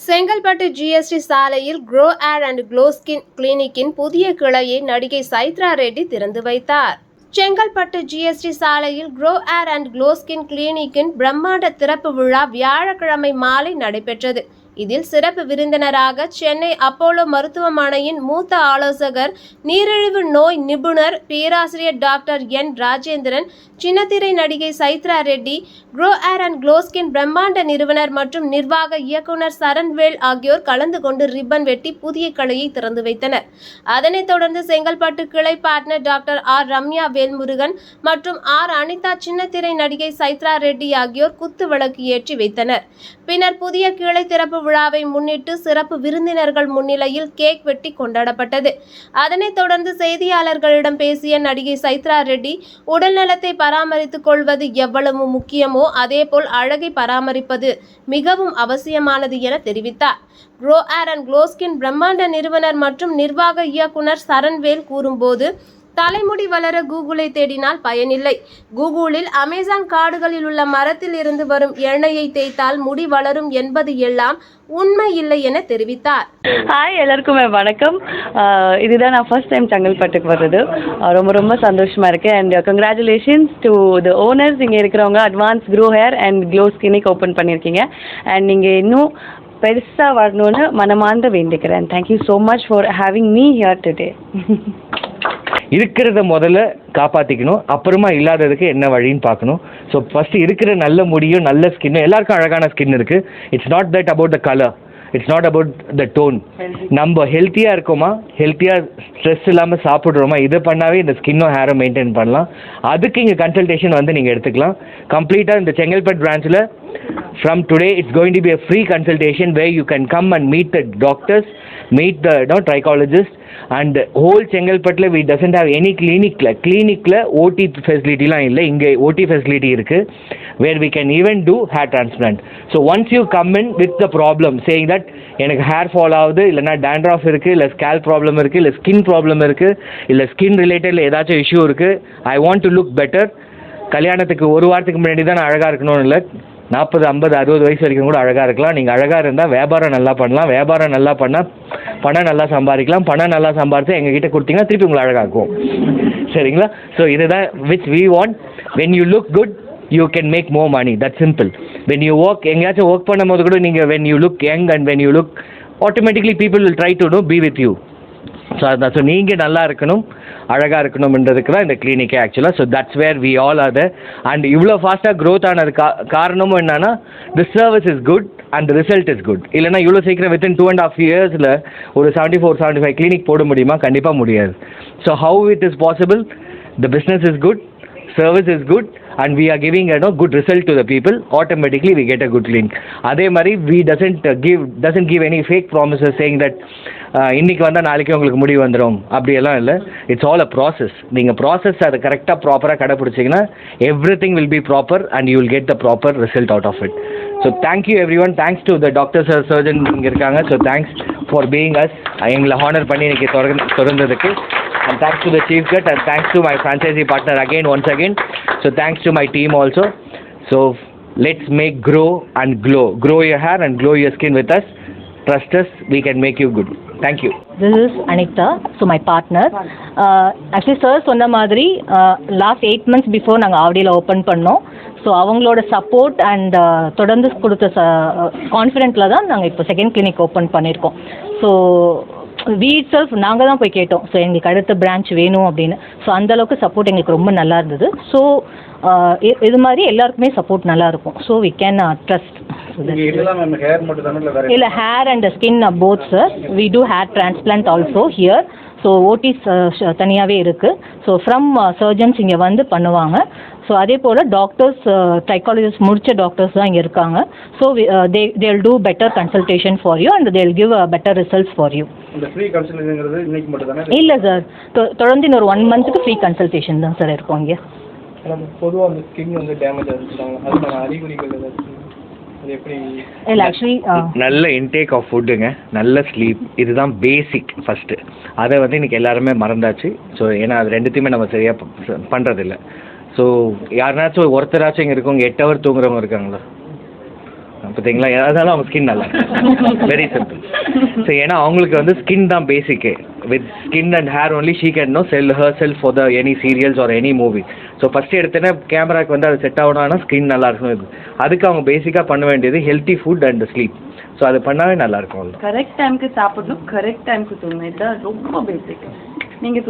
Chengalpattu GST சாலையில் grow hair and glow skin கிளினிக்கின் புதிய கிளையை நடிகை சைத்ரா ரெட்டி திறந்து வைத்தார். செங்கல்பட்டு ஜிஎஸ்டி சாலையில் grow hair and glow skin கிளினிக்கின் பிரம்மாண்ட திறப்பு விழா வியாழக்கிழமை மாலை நடைபெற்றது. இதில் சிறப்பு விருந்தினராக சென்னை அப்போலோ மருத்துவமனையின் மூத்த ஆலோசகர், நீரிழிவு நோய் நிபுணர், பேராசிரியர் டாக்டர் என் ராஜேந்திரன், சின்னத்திரை நடிகை Chaitra Reddy, grow hair and glow skin பிரம்மாண்ட நிறுவனர் மற்றும் நிர்வாக இயக்குனர் சரண்வேல் ஆகியோர் கலந்து கொண்டு ரிப்பன் வெட்டி புதிய கிளையை திறந்து வைத்தனர். அதனைத் தொடர்ந்து செங்கல்பட்டு கிளை partner doctor R Ramya Velmurugan மற்றும் ஆர் அனிதா, சின்னத்திரை நடிகை சைத்ரா ரெட்டி ஆகியோர் குத்து விளக்கு ஏற்றி வைத்தனர். பின்னர் புதிய கிளை திறப்பு விழாவை முன்னிட்டு சிறப்பு விருந்தினர்கள் முன்னிலையில் கேக் வெட்டி கொண்டாடப்பட்டது. அதனைத் தொடர்ந்து செய்தியாளர்களிடம் பேசிய நடிகை சைத்ரா ரெட்டி, உடல்நலத்தை பராமரித்துக் கொள்வது எவ்வளவு முக்கியமோ அதேபோல் அழகை பராமரிப்பது மிகவும் அவசியமானது என தெரிவித்தார். Grow hair and glow skin பிரம்மாண்ட நிறுவனர் மற்றும் நிர்வாக இயக்குனர் சரண்வேல் கூறும்போது, தலைமுடி வளர கூகுளை தேடினால் பயனில்லை. கூகுளில் அமேசான் காடுகளில் உள்ள மரத்தில் இருந்து வரும் எண்ணெயை தேய்த்தால் முடி வளரும் என்பது எல்லாம் உண்மை இல்லை என தெரிவித்தார். ஹாய், எல்லாருக்குமே வணக்கம். இதுதான் நான் ஃபர்ஸ்ட் டைம் செங்கல்பட்டுக்கு வர்றது. ரொம்ப ரொம்ப சந்தோஷமாக இருக்குது. And congratulations to the owners. இங்கே இருக்கிறவங்க advance grow hair and glow skin clinic open பண்ணியிருக்கீங்க. அண்ட் நீங்கள் இன்னும் பெருசாக வரணும்னு மனமார்ந்து வேண்டிக்கிறேன். Thank you so much for having me here today. இருக்கிறத முதல்ல காப்பாற்றிக்கணும், அப்புறமா இல்லாததுக்கு என்ன வழின்னு பார்க்கணும். ஸோ ஃபஸ்ட்டு இருக்கிற நல்ல முடியும் நல்ல ஸ்கின்னும், எல்லாருக்கும் அழகான ஸ்கின் இருக்குது. It's not that about the colour, it's not about the tone. நம்ம ஹெல்த்தியாக இருக்கோமா, ஹெல்த்தியாக ஸ்ட்ரெஸ் இல்லாமல் சாப்பிட்றோமா, இதை பண்ணாவே இந்த ஸ்கின்னும் ஹேரும் மெயின்டைன் பண்ணலாம். அதுக்கு இங்கே கன்சல்டேஷன் வந்து நீங்கள் எடுத்துக்கலாம். கம்ப்ளீட்டாக இந்த Chengalpattu பிரான்ச்சில் from today it's going to be a free consultation where you can come and meet the doctors, meet the trichologists, and whole Chengalpatla we doesn't have any clinicla OT facility la illa. Inge OT facility irukku where we can even do hair transplant. So once you come in with the problem saying that எனக்கு hair fall ஆகுது, இல்லைனா dandruff இருக்குது, இல்லை scalp problem இருக்குது, இல்லை skin problem இருக்குது, இல்லை skin ரிலேட்டடில் ஏதாச்சும் இஷ்யூ இருக்குது, I want to look better. கல்யாணத்துக்கு ஒரு வாரத்துக்கு முன்னாடி தான் நான் அழகாக இருக்கணும்னு இல்லை, 40, 50, 60 வயசு வரைக்கும் கூட அழகாக இருக்கலாம். நீங்கள் அழகாக இருந்தால் வியாபாரம் நல்லா பண்ணலாம். வியாபாரம் நல்லா பண்ணால் பணம் நல்லா சம்பாதிக்கலாம். பணம் நல்லா சம்பாதிச்சு எங்ககிட்ட கொடுத்தீங்கன்னா திருப்பி உங்களை அழகாக்கும். சரிங்களா? ஸோ இதுதான் which we want. When you look good you can make more money. That's simple. When you work, எங்கேயாச்சும் ஒர்க் பண்ணும்போது கூட நீங்கள் when you look young and when you look, automatically people will try to be with you. So அதான். So நீங்கள் நல்லா இருக்கணும், அழகாக இருக்கணும்ன்றதுக்கு தான் இந்த கிளினிக்கே ஆக்சுவலாக. So that's where we all are there. And இவ்வளோ ஃபாஸ்ட்டாக க்ரோத் ஆனது காரணமும் என்னன்னா, the service is good and result is good. இல்லைனா இவ்வளோ சீக்கிரம் வித்தின் 2.5 yearsல ஒரு 74-75 கிளினிக் போட முடியுமா? கண்டிப்பாக முடியாது. So how it is possible? The business is good, service is good, and we are giving good result to the people. Automatically we get a good clinic. அதே மாதிரி we doesn't give any fake promises saying that இன்னைக்கு வந்தால் நாளைக்கு உங்களுக்கு முடிவு வந்துடும், அப்படியெல்லாம் இல்லை. It's all a process. நீங்கள் ப்ராசஸ் அதை கரெக்டாக ப்ராப்பராக கடைப்பிடிச்சிங்கன்னா everything will be proper and you will get the proper result out of it. So thank you everyone. Thanks to the doctors and surgeon இங்கே இருக்காங்க. So thanks for being us. எங்களை honour பண்ணி இன்னைக்கு தொடர்ந்ததுக்கு. And thanks to the chief guest and thanks to my franchisee partner once again. So thanks to my team also. So let's make grow and glow. Grow your hair and glow your skin with us. Trust us, we can make you good. Thank you. This is Anita, so my partner. Actually sir சொன்ன மாதிரி last 8 months before நாங்கள் ஆவடியில் open பண்ணோம். So அவங்களோட support and தொடர்ந்து கொடுத்த கான்ஃபிடென்ட்டில் தான் நாங்கள் இப்போ செகண்ட் கிளினிக் ஓப்பன் பண்ணியிருக்கோம். ஸோ வி இட் செல்ஃப் நாங்கள் தான் போய் கேட்டோம், ஸோ எங்களுக்கு அடுத்த பிரான்ச் வேணும் அப்படின்னு. ஸோ அந்தளவுக்கு சப்போர்ட் எங்களுக்கு ரொம்ப நல்லா இருந்தது. ஸோ இது மாதிரி எல்லாருக்குமே சப்போர்ட் நல்லா இருக்கும். So we can trust. இல்லை, hair and skin both sir. We do hair transplant also here. So ஓடிஸ் தனியாகவே இருக்குது. ஸோ ஃப்ரம் சர்ஜன்ஸ் இங்கே வந்து பண்ணுவாங்க. ஸோ அதே போல் டாக்டர்ஸ், ட்ரைக்காலஜிஸ்ட் முடித்த டாக்டர்ஸ் தான் இங்கே இருக்காங்க. So they will do better consultation for you and they will give better results for you. இல்லை சார், தொடர்ந்து இன்னொரு 1 monthக்கு ஃப்ரீ கன்சல்டேஷன் தான் சார் இருக்கும் இங்கே. பொதுவாக அந்த ஸ்கின் வந்து டேமேஜ் ஆகிருக்காங்க, அதுக்கான அறிகுறிகள் ஏதாச்சும்? இல்லை ஆக்சுவலி நல்ல இன்டேக் ஆஃப் ஃபுட்டுங்க, நல்ல ஸ்லீப், இதுதான் பேசிக் ஃபஸ்ட்டு. அதை வந்து இன்றைக்கி எல்லாருமே மறந்தாச்சு. ஸோ ஏன்னா அது ரெண்டுத்தையுமே நம்ம சரியாக பண்ணுறதில்ல. ஸோ யாருனாச்சும் ஒருத்தராச்சும் இங்கே இருக்கவங்க 8 hour தூங்குறவங்க இருக்காங்களா? பார்த்தீங்களா, அதனால அவங்க ஸ்கின் நல்லா இருக்கும். Very simple. ஸோ ஏன்னா அவங்களுக்கு வந்து ஸ்கின் தான் பேசிக்கே. With skin and hair only she can no sell herself for the any serials or any movie. So first எடுத்தோன்னே கேமராக்கு வந்து அது செட் ஆகணும்னா ஸ்கின் நல்லா இருக்கணும். அதுக்கு அவங்க பேசிக்காக பண்ண வேண்டியது healthy food and sleep. So அது பண்ணாவே நல்லாயிருக்கும். கரெக்ட் டைமுக்கு சாப்பிடணும், கரெக்ட் டைமுக்கு தூங்கணும், இதுதான் ரொம்ப பேசிக். நீங்கள்